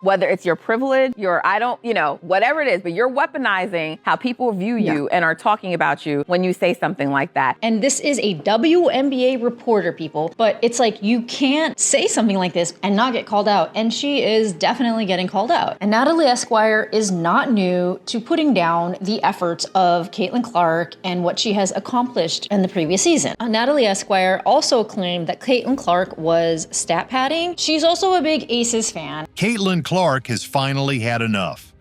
Whether it's your privilege, whatever it is, but you're weaponizing how people view you and are talking about you when you say something like that. And this is a WNBA reporter, people, but it's like you can't say something like this and not get called out. And she is definitely getting called out. And Natalie Esquire is not new to putting down the efforts of Caitlin Clark and what she has accomplished in the previous season. Natalie Esquire also claimed that Caitlin Clark was stat padding. She's also a big Aces fan. Caitlin Clark has finally had enough.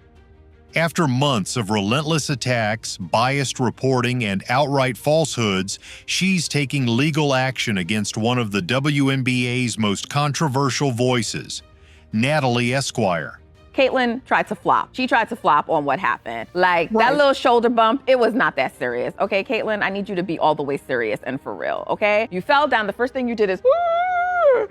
After months of relentless attacks, biased reporting, and outright falsehoods, she's taking legal action against one of the WNBA's most controversial voices, Natalie Esquire. Caitlin tried to flop. She tried to flop on what happened. That little shoulder bump, it was not that serious. Okay, Caitlin, I need you to be all the way serious and for real, okay? You fell down, the first thing you did is,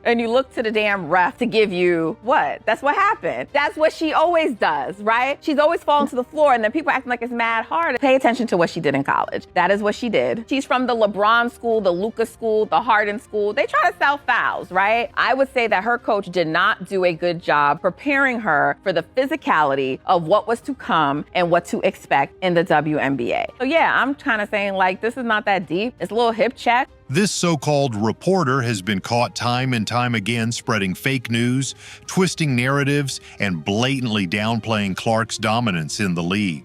and you look to the damn ref to give you what? That's what happened. That's what she always does, right? She's always falling to the floor and then people acting like it's mad hard. Pay attention to what she did in college. That is what she did. She's from the LeBron school, the Luka school, the Harden school. They try to sell fouls, right? I would say that her coach did not do a good job preparing her for the physicality of what was to come and what to expect in the WNBA. So yeah, I'm kind of saying this is not that deep. It's a little hip check. This so-called reporter has been caught time and time again spreading fake news, twisting narratives, and blatantly downplaying Clark's dominance in the league.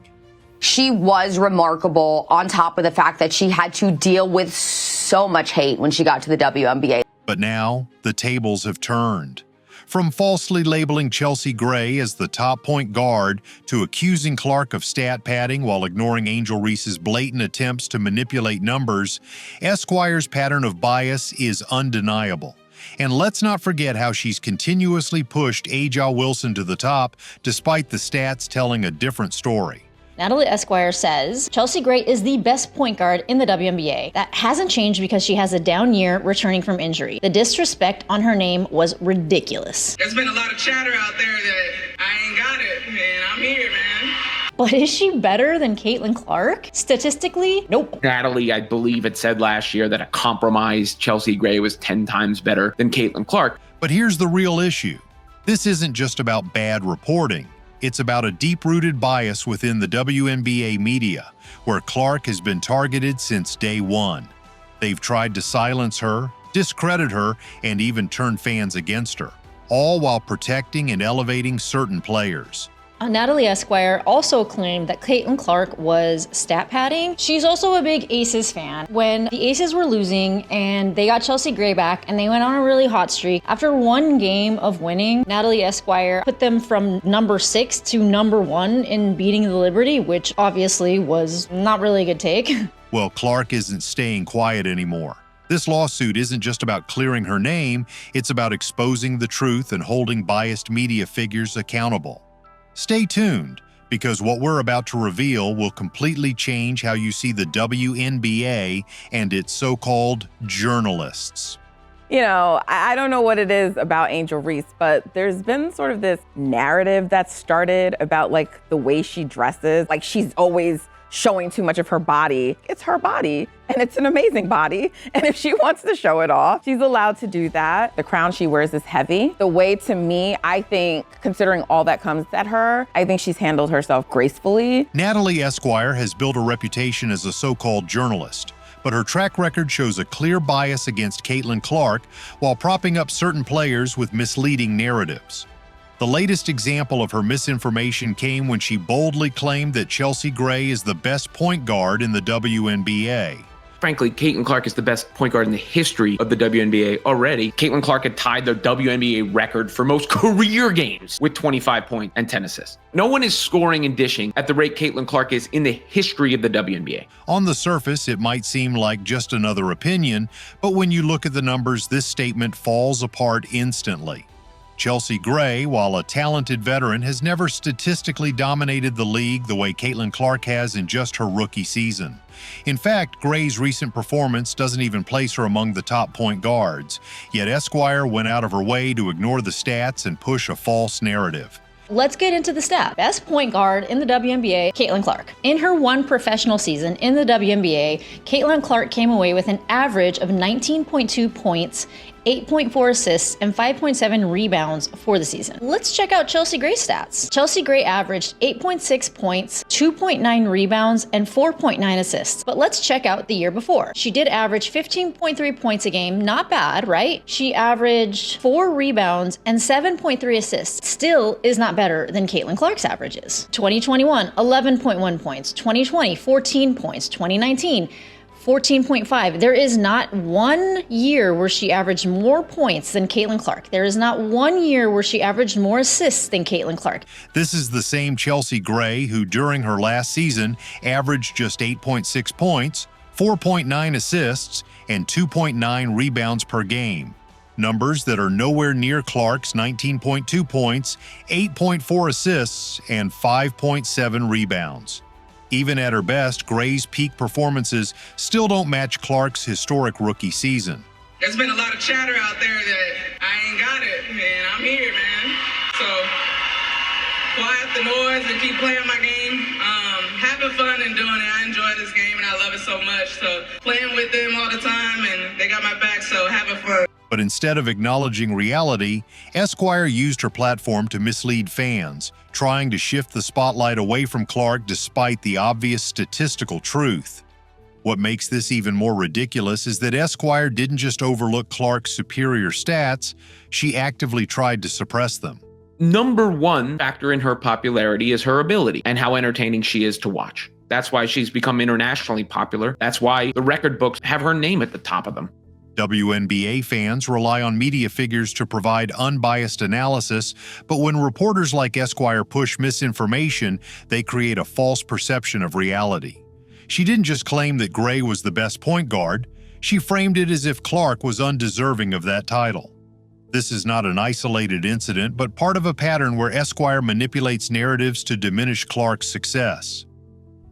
She was remarkable on top of the fact that she had to deal with so much hate when she got to the WNBA. But now, the tables have turned. From falsely labeling Chelsea Gray as the top point guard to accusing Clark of stat padding while ignoring Angel Reese's blatant attempts to manipulate numbers, Esquire's pattern of bias is undeniable. And let's not forget how she's continuously pushed A'ja Wilson to the top despite the stats telling a different story. Natalie Esquire says, Chelsea Gray is the best point guard in the WNBA. That hasn't changed because she has a down year returning from injury. The disrespect on her name was ridiculous. There's been a lot of chatter out there that I ain't got it, and I'm here, man. But is she better than Caitlin Clark? Statistically, nope. Natalie, I believe it said last year that a compromised Chelsea Gray was 10 times better than Caitlin Clark. But here's the real issue. This isn't just about bad reporting. It's about a deep-rooted bias within the WNBA media, where Clark has been targeted since day one. They've tried to silence her, discredit her, and even turn fans against her, all while protecting and elevating certain players. Natalie Esquire also claimed that Caitlin Clark was stat padding. She's also a big Aces fan. When the Aces were losing and they got Chelsea Gray back and they went on a really hot streak, after one game of winning, Natalie Esquire put them from number 6 to number 1 in beating the Liberty, which obviously was not really a good take. Well, Clark isn't staying quiet anymore. This lawsuit isn't just about clearing her name, it's about exposing the truth and holding biased media figures accountable. Stay tuned, because what we're about to reveal will completely change how you see the WNBA and its so-called journalists. I don't know what it is about Angel Reese, but there's been sort of this narrative that started about the way she dresses. She's always showing too much of her body. It's her body, and it's an amazing body. And if she wants to show it off, she's allowed to do that. The crown she wears is heavy. The way, to me, I think, considering all that comes at her, I think she's handled herself gracefully. Natalie Esquire has built a reputation as a so-called journalist, but her track record shows a clear bias against Caitlin Clark while propping up certain players with misleading narratives. The latest example of her misinformation came when she boldly claimed that Chelsea Gray is the best point guard in the WNBA. Frankly, Caitlin Clark is the best point guard in the history of the WNBA already. Caitlin Clark had tied the WNBA record for most career games with 25 points and 10 assists. No one is scoring and dishing at the rate Caitlin Clark is in the history of the WNBA. On the surface, it might seem like just another opinion, but when you look at the numbers, this statement falls apart instantly. Chelsea Gray, while a talented veteran, has never statistically dominated the league the way Caitlin Clark has in just her rookie season. In fact, Gray's recent performance doesn't even place her among the top point guards, yet Esquire went out of her way to ignore the stats and push a false narrative. Let's get into the stat. Best point guard in the WNBA, Caitlin Clark. In her one professional season in the WNBA, Caitlin Clark came away with an average of 19.2 points 8.4 assists, and 5.7 rebounds for the season. Let's check out Chelsea Gray's stats. Chelsea Gray averaged 8.6 points, 2.9 rebounds, and 4.9 assists. But let's check out the year before. She did average 15.3 points a game, not bad, right? She averaged 4 rebounds and 7.3 assists. Still is not better than Caitlin Clark's averages. 2021, 11.1 points. 2020, 14 points. 2019, 14.5. There is not one year where she averaged more points than Caitlin Clark. There is not one year where she averaged more assists than Caitlin Clark. This is the same Chelsea Gray who during her last season averaged just 8.6 points, 4.9 assists, and 2.9 rebounds per game. Numbers that are nowhere near Clark's 19.2 points, 8.4 assists, and 5.7 rebounds. Even at her best, Gray's peak performances still don't match Clark's historic rookie season. There's been a lot of chatter out there that I ain't got it, and I'm here, man. So quiet the noise and keep playing my game. Having fun and doing it. I enjoy this game and I love it so much. So playing with them all the time and they got my back, so having fun. But instead of acknowledging reality, Esquire used her platform to mislead fans, trying to shift the spotlight away from Clark despite the obvious statistical truth. What makes this even more ridiculous is that Esquire didn't just overlook Clark's superior stats, she actively tried to suppress them. Number one factor in her popularity is her ability and how entertaining she is to watch. That's why she's become internationally popular. That's why the record books have her name at the top of them. WNBA fans rely on media figures to provide unbiased analysis, but when reporters like Esquire push misinformation, they create a false perception of reality. She didn't just claim that Gray was the best point guard, she framed it as if Clark was undeserving of that title. This is not an isolated incident, but part of a pattern where Esquire manipulates narratives to diminish Clark's success.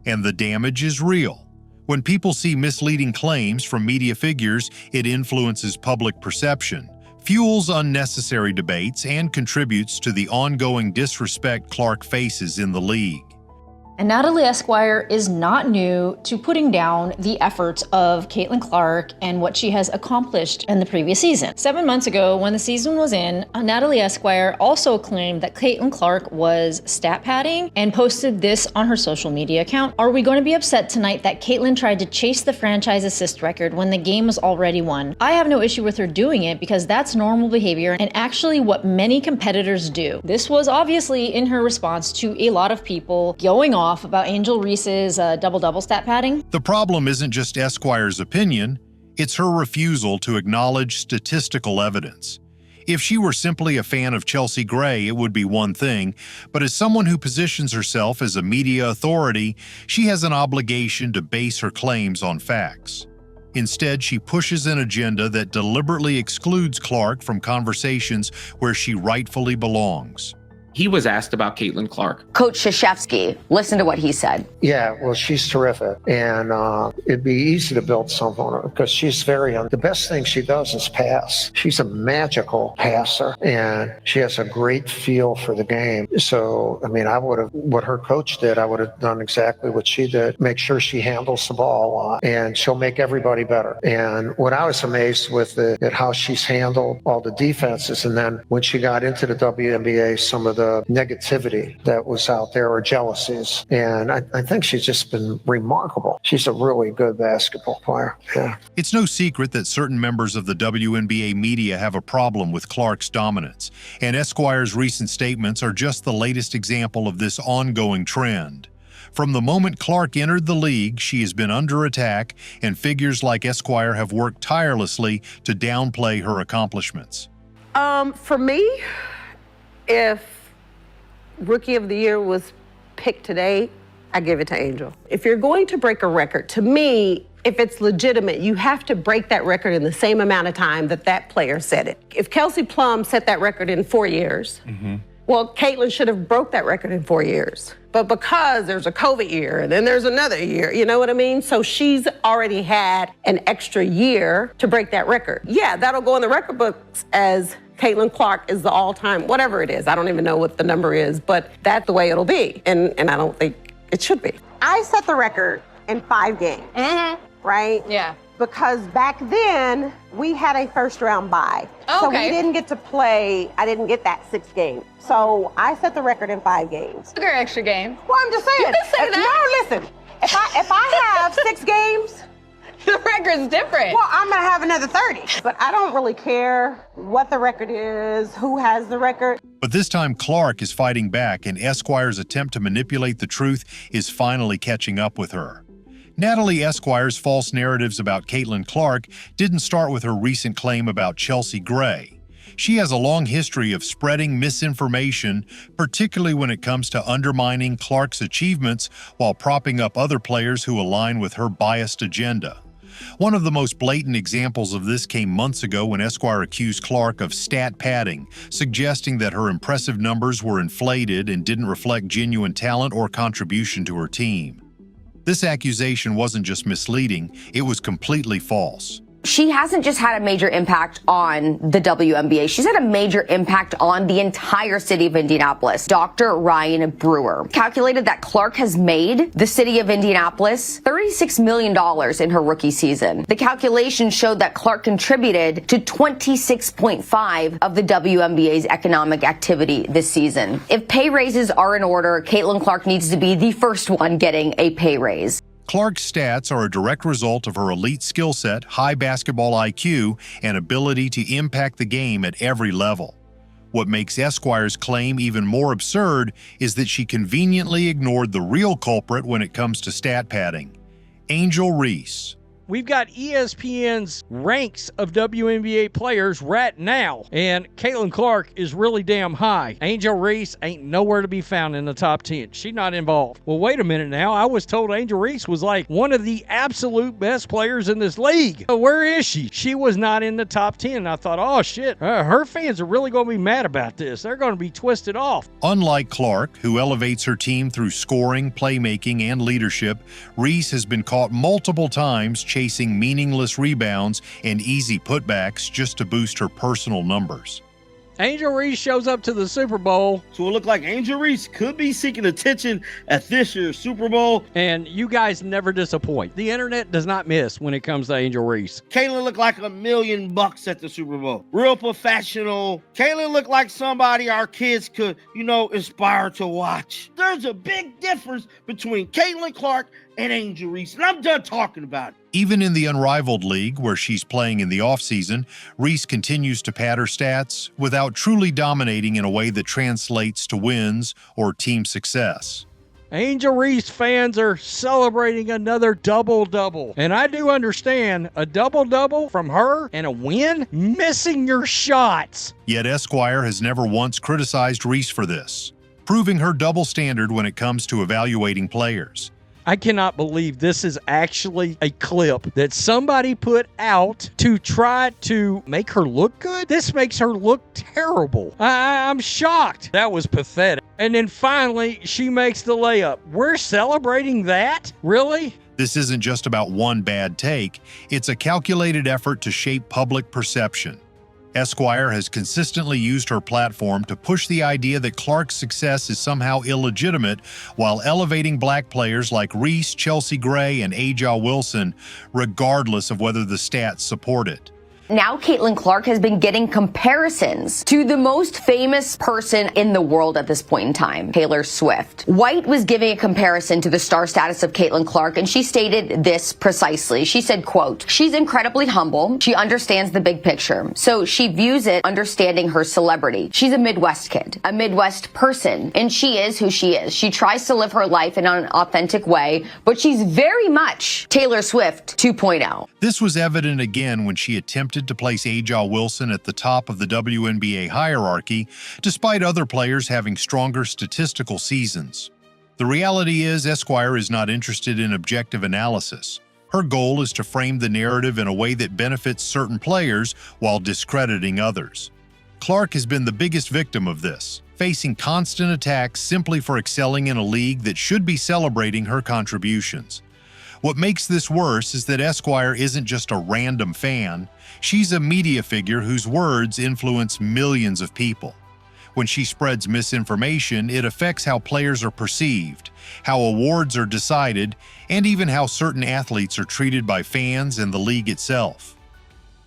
And the damage is real. When people see misleading claims from media figures, it influences public perception, fuels unnecessary debates, and contributes to the ongoing disrespect Clark faces in the league. And Natalie Esquire is not new to putting down the efforts of Caitlin Clark and what she has accomplished in the previous season. 7 months ago, when the season was in, Natalie Esquire also claimed that Caitlin Clark was stat padding and posted this on her social media account. Are we going to be upset tonight that Caitlin tried to chase the franchise assist record when the game was already won? I have no issue with her doing it because that's normal behavior and actually what many competitors do. This was obviously in her response to a lot of people going off about Angel Reese's double-double stat padding. The problem isn't just Esquire's opinion, it's her refusal to acknowledge statistical evidence. If she were simply a fan of Chelsea Gray, it would be one thing, but as someone who positions herself as a media authority, she has an obligation to base her claims on facts. Instead, she pushes an agenda that deliberately excludes Clark from conversations where she rightfully belongs. He was asked about Caitlin Clark. Coach Krzyzewski, listen to what he said. Yeah, well, she's terrific. And it'd be easy to build something on her because she's the best thing she does is pass. She's a magical passer and she has a great feel for the game. So, I mean, what her coach did, I would have done exactly what she did. Make sure she handles the ball a lot and she'll make everybody better. And what I was amazed with at how she's handled all the defenses. And then when she got into the WNBA, some of the negativity that was out there or jealousies. And I think she's just been remarkable. She's a really good basketball player. Yeah. It's no secret that certain members of the WNBA media have a problem with Clark's dominance, and Esquire's recent statements are just the latest example of this ongoing trend. From the moment Clark entered the league, she has been under attack, and figures like Esquire have worked tirelessly to downplay her accomplishments. For me, if Rookie of the Year was picked today, I give it to Angel. If you're going to break a record, to me, if it's legitimate, you have to break that record in the same amount of time that player set it. If Kelsey Plum set that record in 4 years, well, Caitlin should have broke that record in 4 years. But because there's a COVID year and then there's another year, you know what I mean? So she's already had an extra year to break that record. Yeah, that'll go in the record books as Caitlin Clark is the all-time, whatever it is. I don't even know what the number is, but that's the way it'll be. And I don't think it should be. I set the record in 5 games, right? Yeah. because back then we had a first round bye. So we didn't get to play, I didn't get that 6 games. So I set the record in 5 games. Took our extra game. Well, I'm just saying. You can say that. No, listen, if I have 6 games, The record's different. well, I'm gonna have another 30. But I don't really care what the record is, who has the record. But this time Clark is fighting back, and Esquire's attempt to manipulate the truth is finally catching up with her. Natalie Esquire's false narratives about Caitlin Clark didn't start with her recent claim about Chelsea Gray. She has a long history of spreading misinformation, particularly when it comes to undermining Clark's achievements while propping up other players who align with her biased agenda. One of the most blatant examples of this came months ago when Esquire accused Clark of stat padding, suggesting that her impressive numbers were inflated and didn't reflect genuine talent or contribution to her team. This accusation wasn't just misleading, it was completely false. She hasn't just had a major impact on the WNBA. She's had a major impact on the entire city of Indianapolis. Dr. Ryan Brewer calculated that Clark has made the city of Indianapolis $36 million in her rookie season. The calculation showed that Clark contributed to 26.5% of the WNBA's economic activity this season. If pay raises are in order, Caitlin Clark needs to be the first one getting a pay raise. Clark's stats are a direct result of her elite skill set, high basketball IQ, and ability to impact the game at every level. What makes Esquire's claim even more absurd is that she conveniently ignored the real culprit when it comes to stat padding: Angel Reese. We've got ESPN's ranks of WNBA players right now, and Caitlin Clark is really damn high. Angel Reese ain't nowhere to be found in the top 10. She's not involved. Well, wait a minute now. I was told Angel Reese was like one of the absolute best players in this league. Where is she? She was not in the top 10. And I thought, oh shit, her fans are really going to be mad about this. They're going to be twisted off. Unlike Clark, who elevates her team through scoring, playmaking, and leadership, Reese has been caught multiple times chasing meaningless rebounds and easy putbacks just to boost her personal numbers. Angel Reese shows up to the Super Bowl. So it looked like Angel Reese could be seeking attention at this year's Super Bowl. And you guys never disappoint. The internet does not miss when it comes to Angel Reese. Caitlin looked like $1 million at the Super Bowl. Real professional. Caitlin looked like somebody our kids could, inspire to watch. There's a big difference between Caitlin Clark and Angel Reese, and I'm done talking about it. Even in the unrivaled league where she's playing in the offseason, Reese continues to pad her stats without truly dominating in a way that translates to wins or team success. Angel Reese fans are celebrating another double-double. And I do understand a double-double from her and a win, missing your shots. Yet Esquire has never once criticized Reese for this, proving her double standard when it comes to evaluating players. I cannot believe this is actually a clip that somebody put out to try to make her look good. This makes her look terrible. I'm shocked. That was pathetic. And then finally, she makes the layup. We're celebrating that? Really? This isn't just about one bad take. It's a calculated effort to shape public perception. Esquire has consistently used her platform to push the idea that Clark's success is somehow illegitimate while elevating black players like Reese, Chelsea Gray, and Aja Wilson, regardless of whether the stats support it. Now Caitlin Clark has been getting comparisons to the most famous person in the world at this point in time, Taylor Swift. White was giving a comparison to the star status of Caitlin Clark, and she stated this precisely. She said, quote, "She's incredibly humble. She understands the big picture. So she views it understanding her celebrity. She's a Midwest kid, a Midwest person, and she is who she is. She tries to live her life in an authentic way, but she's very much Taylor Swift 2.0. This was evident again when she attempted to place Aja Wilson at the top of the WNBA hierarchy, despite other players having stronger statistical seasons. The reality is, Esquire is not interested in objective analysis. Her goal is to frame the narrative in a way that benefits certain players while discrediting others. Clark has been the biggest victim of this, facing constant attacks simply for excelling in a league that should be celebrating her contributions. What makes this worse is that Esquire isn't just a random fan. She's a media figure whose words influence millions of people. When she spreads misinformation, it affects how players are perceived, how awards are decided, and even how certain athletes are treated by fans and the league itself.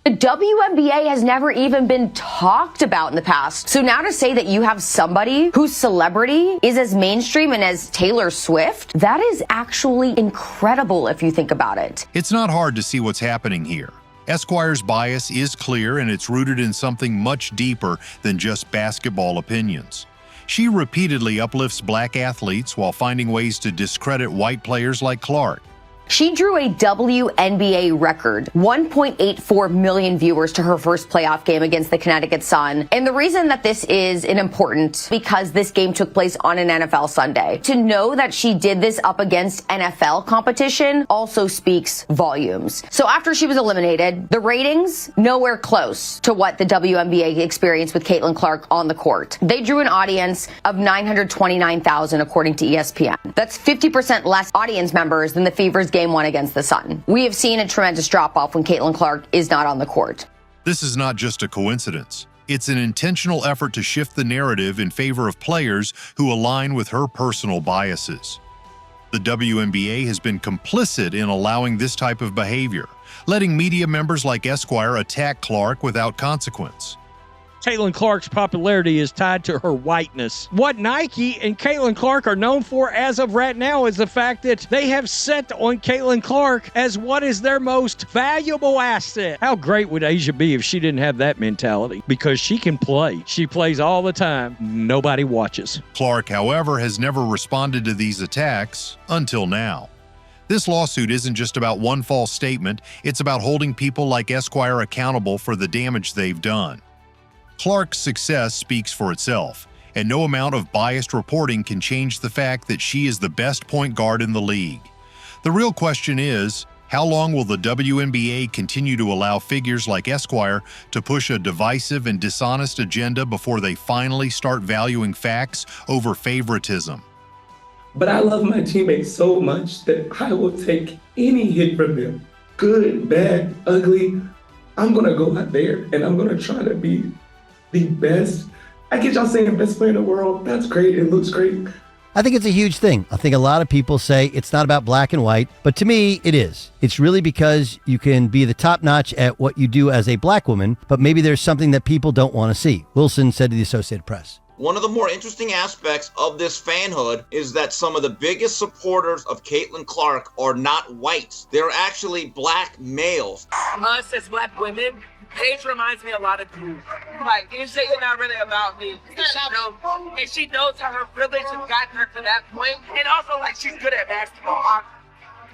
The WNBA has never even been talked about in the past. So now to say that you have somebody whose celebrity is as mainstream and as Taylor Swift, that is actually incredible if you think about it. It's not hard to see what's happening here. Esquire's bias is clear, and it's rooted in something much deeper than just basketball opinions. She repeatedly uplifts black athletes while finding ways to discredit white players like Clark. She drew a WNBA record, 1.84 million viewers to her first playoff game against the Connecticut Sun. And the reason that this is important because this game took place on an NFL Sunday. To know that she did this up against NFL competition also speaks volumes. So after she was eliminated, the ratings, nowhere close to what the WNBA experienced with Caitlin Clark on the court. They drew an audience of 929,000 according to ESPN. That's 50% less audience members than the Fever's Game 1 against the Sun. We have seen a tremendous drop-off when Caitlin Clark is not on the court. This is not just a coincidence. It's an intentional effort to shift the narrative in favor of players who align with her personal biases. The WNBA has been complicit in allowing this type of behavior, letting media members like Esquire attack Clark without consequence. Caitlin Clark's popularity is tied to her whiteness. What Nike and Caitlin Clark are known for as of right now is the fact that they have set on Caitlin Clark as what is their most valuable asset. How great would Asia be if she didn't have that mentality? Because she can play. She plays all the time. Nobody watches. Clark, however, has never responded to these attacks until now. This lawsuit isn't just about one false statement, it's about holding people like Esquire accountable for the damage they've done. Clark's success speaks for itself, and no amount of biased reporting can change the fact that she is the best point guard in the league. The real question is, how long will the WNBA continue to allow figures like Esquire to push a divisive and dishonest agenda before they finally start valuing facts over favoritism? But I love my teammates so much that I will take any hit from them. Good, bad, ugly. I'm going to go out there and I'm going to try to be the best. I get y'all saying best player in the world. That's great. It looks great. I think it's a huge thing. I think a lot of people say it's not about black and white, but to me, it is. It's really because you can be the top notch at what you do as a black woman, but maybe there's something that people don't want to see. Wilson said to the Associated Press. One of the more interesting aspects of this fanhood is that some of the biggest supporters of Caitlin Clark are not whites. They're actually black males. Us as black women, Paige reminds me a lot of you. Like, it's not really about me. And she knows how her privilege has gotten her to that point. And also, like, she's good at basketball.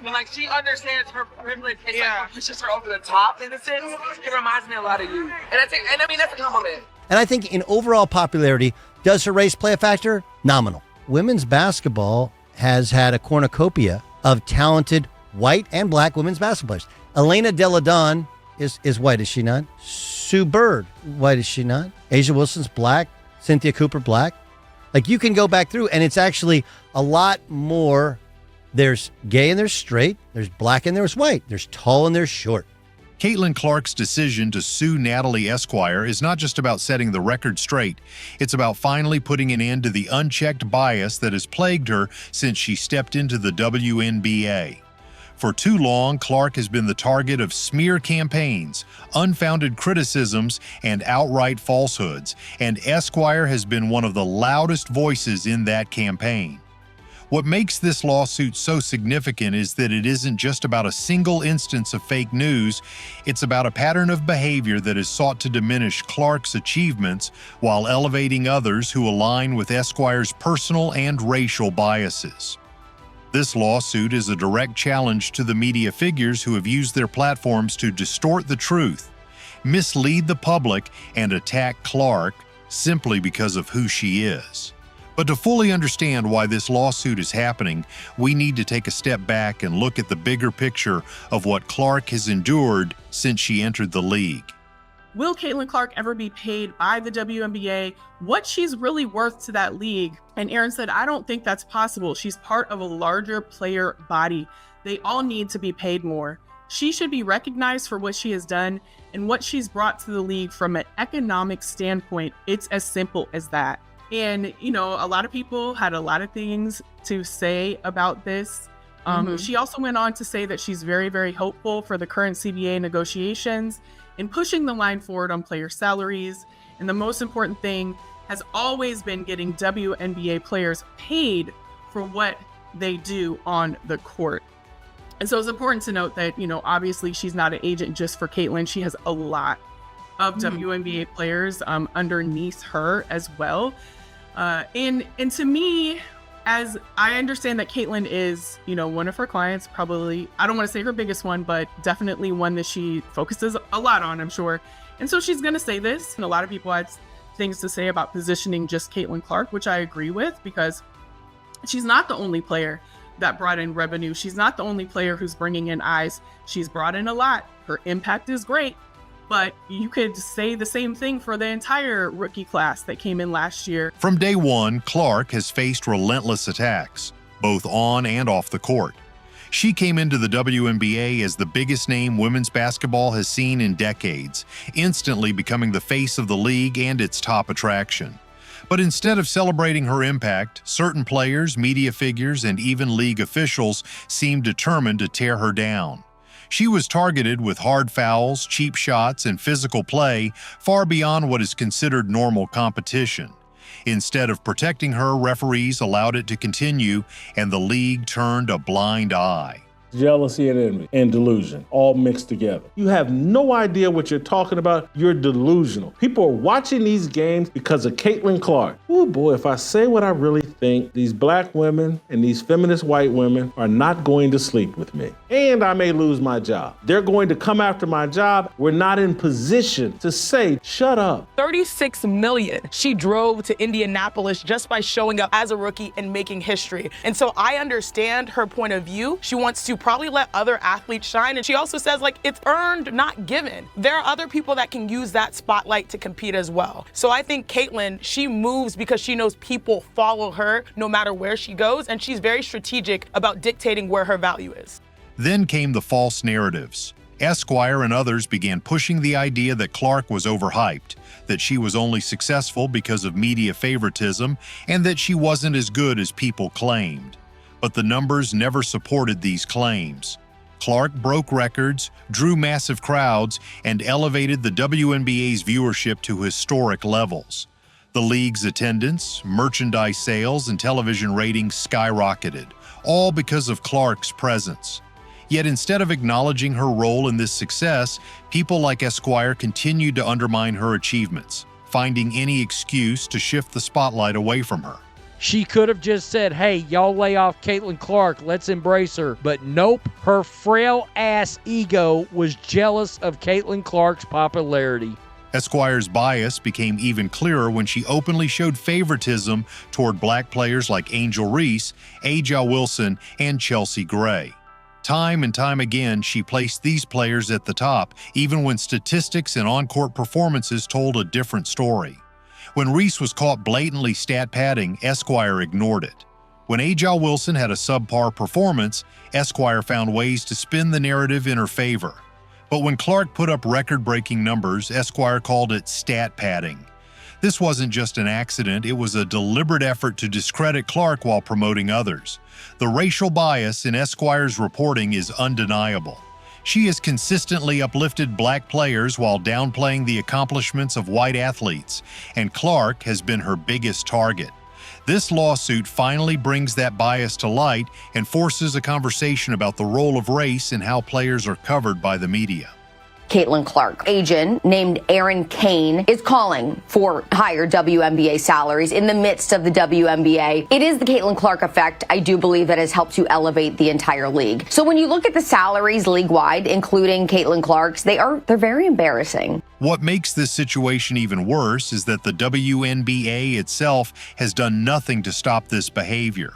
But, like, she understands her privilege and like, pushes her over the top in a sense. It reminds me a lot of you. And I mean, that's a compliment. And I think in overall popularity, does her race play a factor? Nominal. Women's basketball has had a cornucopia of talented white and black women's basketball players. Elena Delle Donne is white, is she not? Sue Bird, white, is she not? Asia Wilson's black. Cynthia Cooper, black. Like, you can go back through, and it's actually a lot more. There's gay and there's straight. There's black and there's white. There's tall and there's short. Caitlin Clark's decision to sue Natalie Esquire is not just about setting the record straight. It's about finally putting an end to the unchecked bias that has plagued her since she stepped into the WNBA. For too long, Clark has been the target of smear campaigns, unfounded criticisms, and outright falsehoods, and Esquire has been one of the loudest voices in that campaign. What makes this lawsuit so significant is that it isn't just about a single instance of fake news, it's about a pattern of behavior that has sought to diminish Clark's achievements while elevating others who align with Esquire's personal and racial biases. This lawsuit is a direct challenge to the media figures who have used their platforms to distort the truth, mislead the public, and attack Clark simply because of who she is. But to fully understand why this lawsuit is happening, we need to take a step back and look at the bigger picture of what Clark has endured since she entered the league. Will Caitlin Clark ever be paid by the WNBA what she's really worth to that league? And Aaron said, I don't think that's possible. She's part of a larger player body. They all need to be paid more. She should be recognized for what she has done and what she's brought to the league from an economic standpoint. It's as simple as that. And, you know, a lot of people had a lot of things to say about this. She also went on to say that she's very, very hopeful for the current CBA negotiations and pushing the line forward on player salaries. And the most important thing has always been getting WNBA players paid for what they do on the court. And so it's important to note that, you know, obviously she's not an agent just for Caitlin. She has a lot of WNBA players underneath her as well. And to me, as I understand that Caitlin is, you know, one of her clients, probably, I don't want to say her biggest one, but definitely one that she focuses a lot on, I'm sure. And so she's going to say this. And a lot of people had things to say about positioning just Caitlin Clark, which I agree with, because she's not the only player that brought in revenue. She's not the only player who's bringing in eyes. She's brought in a lot. Her impact is great. But you could say the same thing for the entire rookie class that came in last year. From day one, Clark has faced relentless attacks, both on and off the court. She came into the WNBA as the biggest name women's basketball has seen in decades, instantly becoming the face of the league and its top attraction. But instead of celebrating her impact, certain players, media figures, and even league officials seemed determined to tear her down. She was targeted with hard fouls, cheap shots, and physical play far beyond what is considered normal competition. Instead of protecting her, referees allowed it to continue, and the league turned a blind eye. Jealousy and envy and delusion all mixed together. You have no idea what you're talking about. You're delusional. People are watching these games because of Caitlin Clark. Oh boy, if I say what I really think, these black women and these feminist white women are not going to sleep with me. And I may lose my job. They're going to come after my job. We're not in position to say, shut up. 36 million she drove to Indianapolis just by showing up as a rookie and making history. And so I understand her point of view. She wants to probably let other athletes shine. And she also says, like, it's earned, not given. There are other people that can use that spotlight to compete as well. So I think Caitlin, she moves because she knows people follow her no matter where she goes. And she's very strategic about dictating where her value is. Then came the false narratives. Esquire and others began pushing the idea that Clark was overhyped, that she was only successful because of media favoritism, and that she wasn't as good as people claimed. But the numbers never supported these claims. Clark broke records, drew massive crowds, and elevated the WNBA's viewership to historic levels. The league's attendance, merchandise sales, and television ratings skyrocketed, all because of Clark's presence. Yet instead of acknowledging her role in this success, people like Esquire continued to undermine her achievements, finding any excuse to shift the spotlight away from her. She could have just said, hey, y'all lay off Caitlin Clark, let's embrace her. But nope, her frail-ass ego was jealous of Caitlin Clark's popularity. Esquire's bias became even clearer when she openly showed favoritism toward black players like Angel Reese, A'ja Wilson, and Chelsea Gray. Time and time again, she placed these players at the top, even when statistics and on-court performances told a different story. When Reese was caught blatantly stat padding, Esquire ignored it. When A'ja Wilson had a subpar performance, Esquire found ways to spin the narrative in her favor. But when Clark put up record-breaking numbers, Esquire called it stat padding. This wasn't just an accident, it was a deliberate effort to discredit Clark while promoting others. The racial bias in Esquire's reporting is undeniable. She has consistently uplifted black players while downplaying the accomplishments of white athletes, and Clark has been her biggest target. This lawsuit finally brings that bias to light and forces a conversation about the role of race and how players are covered by the media. Caitlin Clark. Agent named Aaron Kane is calling for higher WNBA salaries in the midst of the WNBA. It is the Caitlin Clark effect, I do believe, that has helped to elevate the entire league. So when you look at the salaries league-wide, including Caitlin Clark's, they're very embarrassing. What makes this situation even worse is that the WNBA itself has done nothing to stop this behavior.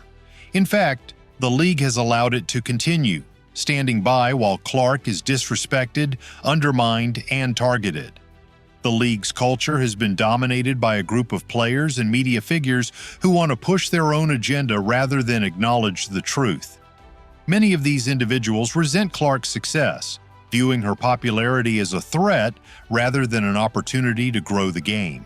In fact, the league has allowed it to continue, standing by while Clark is disrespected, undermined, and targeted. The league's culture has been dominated by a group of players and media figures who want to push their own agenda rather than acknowledge the truth. Many of these individuals resent Clark's success, viewing her popularity as a threat rather than an opportunity to grow the game.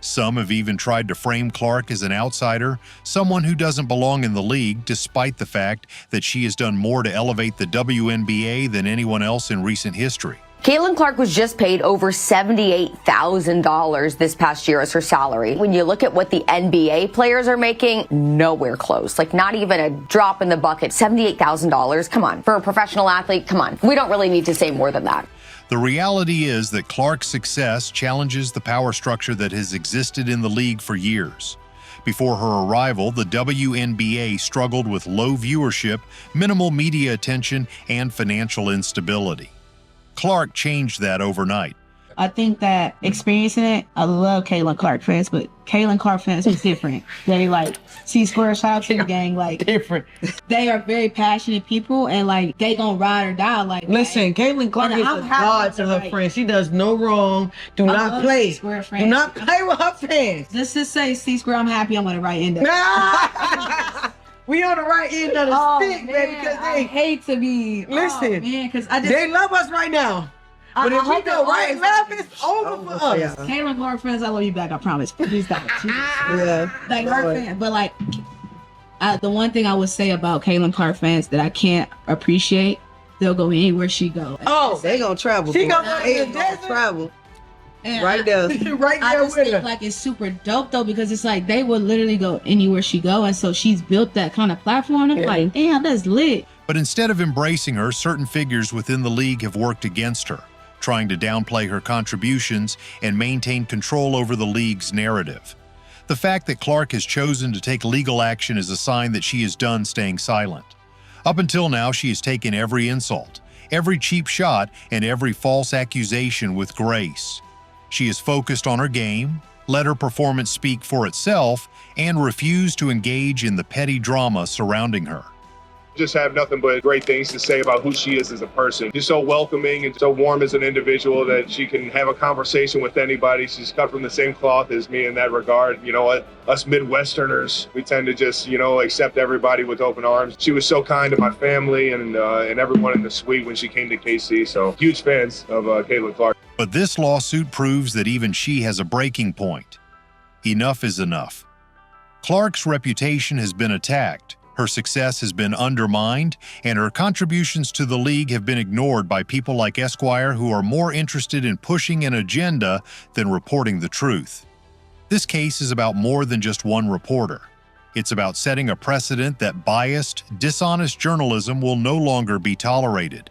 Some have even tried to frame Clark as an outsider, someone who doesn't belong in the league, despite the fact that she has done more to elevate the WNBA than anyone else in recent history. Caitlin Clark was just paid over $78,000 this past year as her salary. When you look at what the NBA players are making, nowhere close. Like, not even a drop in the bucket. $78,000, come on. For a professional athlete, come on. We don't really need to say more than that. The reality is that Clark's success challenges the power structure that has existed in the league for years. Before her arrival, the WNBA struggled with low viewership, minimal media attention, and financial instability. Clark changed that overnight. I think that experiencing it, I love Caitlin Clark fans, but Caitlin Clark fans is different. They C-Square, shout out to the gang, different. They are very passionate people, and they gonna ride or die. Listen, Caitlin Clark is a god to her friends. She does no wrong. Do not play. Do not play with her fans. Let's just say C-Square, I'm happy I'm on the right end of it. We on the right end of the stick, baby, because they hate to be. Listen, because they love us right now. But if we go right left, it's over for us. Caitlin Clark fans, I love you back. I promise. Please don't. Yeah. Her fans, but the one thing I would say about Caitlin Clark fans that I can't appreciate, they'll go anywhere she go. Oh, they gonna travel. She gonna travel. And right there. Right there I just with think her. It's super dope though, because it's they would literally go anywhere she go, and so she's built that kind of platform. I'm damn, that's lit. But instead of embracing her, certain figures within the league have worked against her, trying to downplay her contributions and maintain control over the league's narrative. The fact that Clark has chosen to take legal action is a sign that she is done staying silent. Up until now, she has taken every insult, every cheap shot, and every false accusation with grace. She is focused on her game, let her performance speak for itself, and refused to engage in the petty drama surrounding her. Just have nothing but great things to say about who she is as a person. Just so welcoming and so warm as an individual that she can have a conversation with anybody. She's cut from the same cloth as me in that regard. You know, us Midwesterners, we tend to just, accept everybody with open arms. She was so kind to my family and everyone in the suite when she came to KC. So huge fans of Caitlin Clark. But this lawsuit proves that even she has a breaking point. Enough is enough. Clark's reputation has been attacked. Her success has been undermined, and her contributions to the league have been ignored by people like Esquire who are more interested in pushing an agenda than reporting the truth. This case is about more than just one reporter. It's about setting a precedent that biased, dishonest journalism will no longer be tolerated.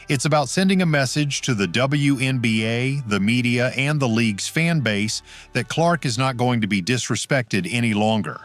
It's about sending a message to the WNBA, the media, and the league's fan base that Clark is not going to be disrespected any longer.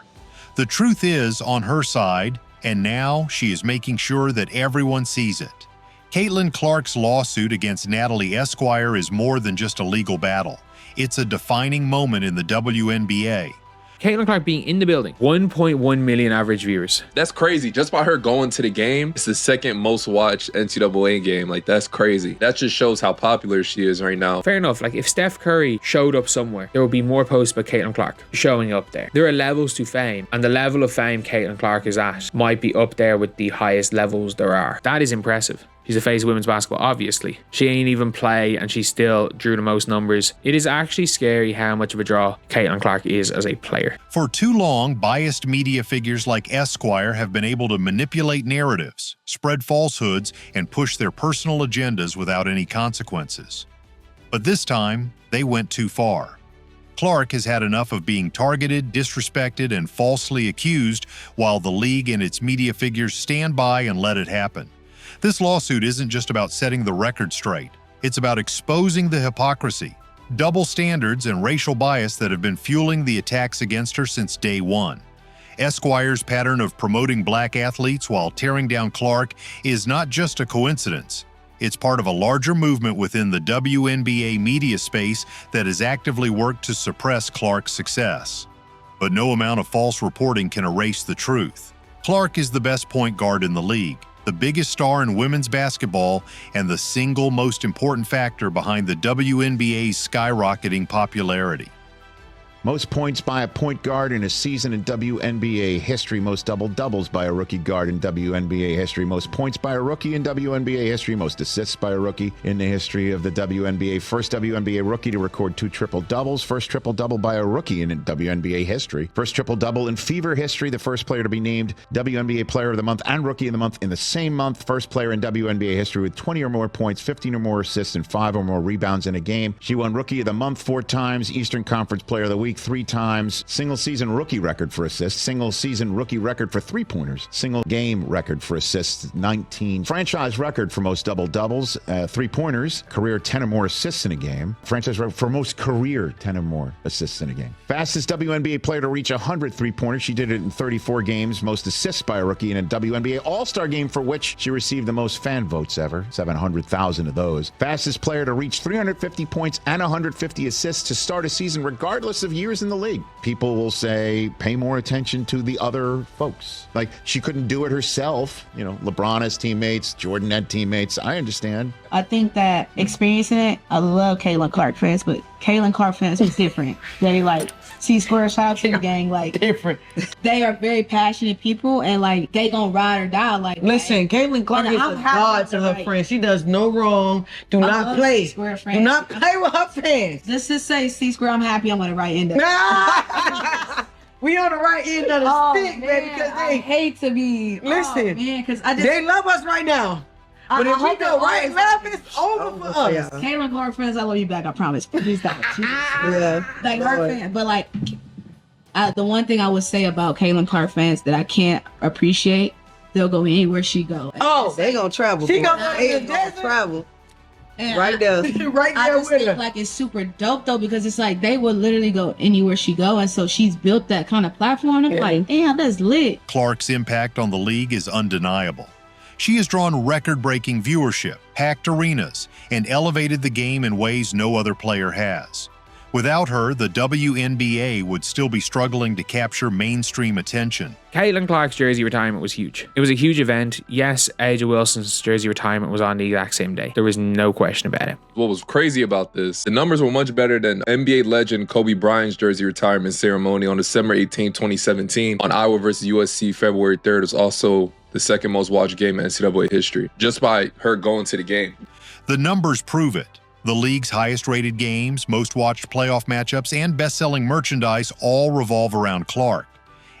The truth is on her side, and now she is making sure that everyone sees it. Caitlin Clark's lawsuit against Natalie Esquire is more than just a legal battle. It's a defining moment in the WNBA. Caitlin Clark being in the building, 1.1 million average viewers. That's crazy. Just by her going to the game, it's the second most watched NCAA game. That's crazy. That just shows how popular she is right now. Fair enough. If Steph Curry showed up somewhere, there would be more posts about Caitlin Clark showing up there. There are levels to fame, and the level of fame Caitlin Clark is at might be up there with the highest levels there are. That is impressive. She's the face of women's basketball, obviously. She ain't even play, and she still drew the most numbers. It is actually scary how much of a draw Caitlin Clark is as a player. For too long, biased media figures like Esquire have been able to manipulate narratives, spread falsehoods, and push their personal agendas without any consequences. But this time, they went too far. Clark has had enough of being targeted, disrespected, and falsely accused, while the league and its media figures stand by and let it happen. This lawsuit isn't just about setting the record straight. It's about exposing the hypocrisy, double standards, and racial bias that have been fueling the attacks against her since day one. Esquire's pattern of promoting black athletes while tearing down Clark is not just a coincidence. It's part of a larger movement within the WNBA media space that has actively worked to suppress Clark's success. But no amount of false reporting can erase the truth. Clark is the best point guard in the league, the biggest star in women's basketball, and the single most important factor behind the WNBA's skyrocketing popularity. Most points by a point guard in a season in WNBA history. Most double-doubles by a rookie guard in WNBA history. Most points by a rookie in WNBA history. Most assists by a rookie in the history of the WNBA. First WNBA rookie to record 2 triple-doubles. First triple-double by a rookie in WNBA history. First triple-double in Fever history. The first player to be named WNBA Player of the Month and Rookie of the Month in the same month. First player in WNBA history with 20 or more points, 15 or more assists, and 5 or more rebounds in a game. She won Rookie of the Month 4 times, Eastern Conference Player of the Week 3 times, single season rookie record for assists, single season rookie record for 3-pointers, single game record for assists 19, franchise record for most double-doubles, 3-pointers, career 10 or more assists in a game, franchise record for most career 10 or more assists in a game. Fastest WNBA player to reach 100 3-pointers. She did it in 34 games, most assists by a rookie in a WNBA All-Star game for which she received the most fan votes ever, 700,000 of those. Fastest player to reach 350 points and 150 assists to start a season regardless of years in the league. People will say, pay more attention to the other folks. Like, she couldn't do it herself. You know, LeBron has teammates, Jordan had teammates. I understand. I think that experiencing it, I love Caitlin Clark fans, but Caitlin Clark fans is different. They like C-Square, shout out to the gang, like different. They are very passionate people and like they gonna ride or die. Like, listen, Caitlin Clark is a god to her friends. She does no wrong. Do not play. Do not play with her fans. Let's just say C-Square, I'm happy I'm on the right end of it. We on the right end of the stick, man, because they hate to be. Listen, man, because they love us right now. But if we go right left, it's over for us. Caitlin Clark fans, I love you back. I promise. Please don't. Yeah. Like her fan, but like the one thing I would say about Caitlin Clark fans that I can't appreciate, they'll go anywhere she go. Oh, they gonna travel. She gonna travel. And right there, right I there just with think her. like it's super dope though because it's like they would literally go anywhere she go, and so she's built that kind of platform. I'm like, damn, that's lit. Clark's impact on the league is undeniable. She has drawn record-breaking viewership, packed arenas, and elevated the game in ways no other player has. Without her, the WNBA would still be struggling to capture mainstream attention. Caitlin Clark's jersey retirement was huge. It was a huge event. Yes, A'ja Wilson's jersey retirement was on the exact same day. There was no question about it. What was crazy about this, the numbers were much better than NBA legend Kobe Bryant's jersey retirement ceremony on December 18, 2017. On Iowa versus USC, February 3rd, was also the second most watched game in NCAA history, just by her going to the game. The numbers prove it. The league's highest-rated games, most-watched playoff matchups, and best-selling merchandise all revolve around Clark.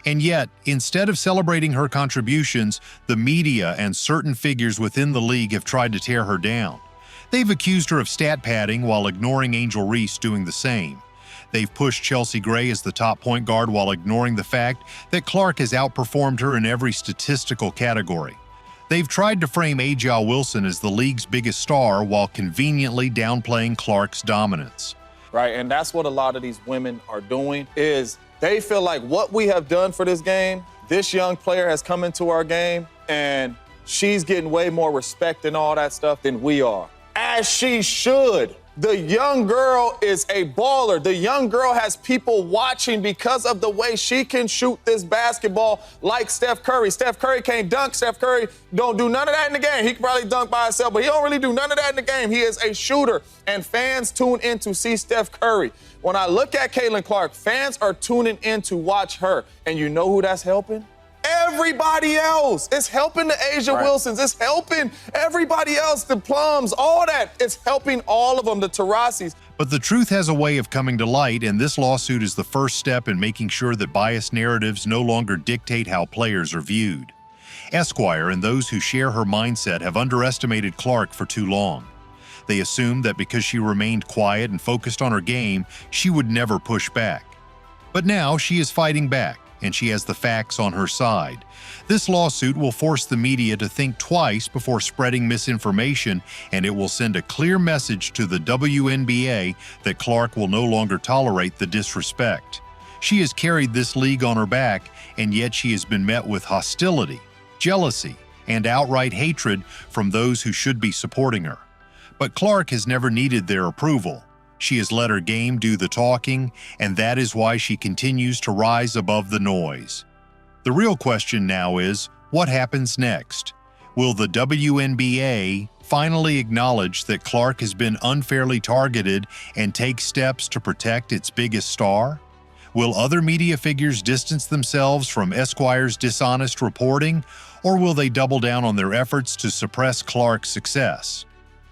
And yet, instead of celebrating her contributions, the media and certain figures within the league have tried to tear her down. They've accused her of stat padding while ignoring Angel Reese doing the same. They've pushed Chelsea Gray as the top point guard while ignoring the fact that Clark has outperformed her in every statistical category. They've tried to frame A'ja Wilson as the league's biggest star while conveniently downplaying Clark's dominance. Right, and that's what a lot of these women are doing, is they feel like what we have done for this game, this young player has come into our game, and she's getting way more respect and all that stuff than we are. As she should. The young girl is a baller. The young girl has people watching because of the way she can shoot this basketball like Steph Curry. Steph Curry can't dunk. Steph Curry don't do none of that in the game. He can probably dunk by himself, but he don't really do none of that in the game. He is a shooter, and fans tune in to see Steph Curry. When I look at Caitlin Clark, fans are tuning in to watch her, and you know who that's helping? Everybody else. It's helping the A'ja Wilsons. It's helping everybody else, the Plums, all that. It's helping all of them, the Tarasis. But the truth has a way of coming to light, and this lawsuit is the first step in making sure that biased narratives no longer dictate how players are viewed. Esquire and those who share her mindset have underestimated Clark for too long. They assumed that because she remained quiet and focused on her game, she would never push back. But now she is fighting back, and she has the facts on her side. This lawsuit will force the media to think twice before spreading misinformation, and it will send a clear message to the WNBA that Clark will no longer tolerate the disrespect. She has carried this league on her back, and yet she has been met with hostility, jealousy, and outright hatred from those who should be supporting her. But Clark has never needed their approval. She has let her game do the talking, and that is why she continues to rise above the noise. The real question now is, what happens next? Will the WNBA finally acknowledge that Clark has been unfairly targeted and take steps to protect its biggest star? Will other media figures distance themselves from Esquire's dishonest reporting, or will they double down on their efforts to suppress Clark's success?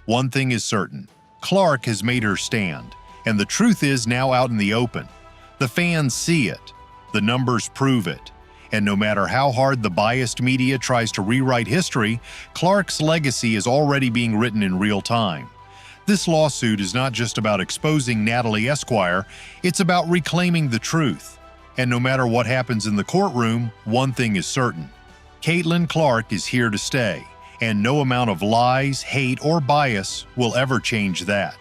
One thing is certain, Clark has made her stand, and the truth is now out in the open. The fans see it, the numbers prove it, and no matter how hard the biased media tries to rewrite history, Clark's legacy is already being written in real time. This lawsuit is not just about exposing Natalie Esquire, it's about reclaiming the truth. And no matter what happens in the courtroom, one thing is certain. Caitlin Clark is here to stay, and no amount of lies, hate, or bias will ever change that.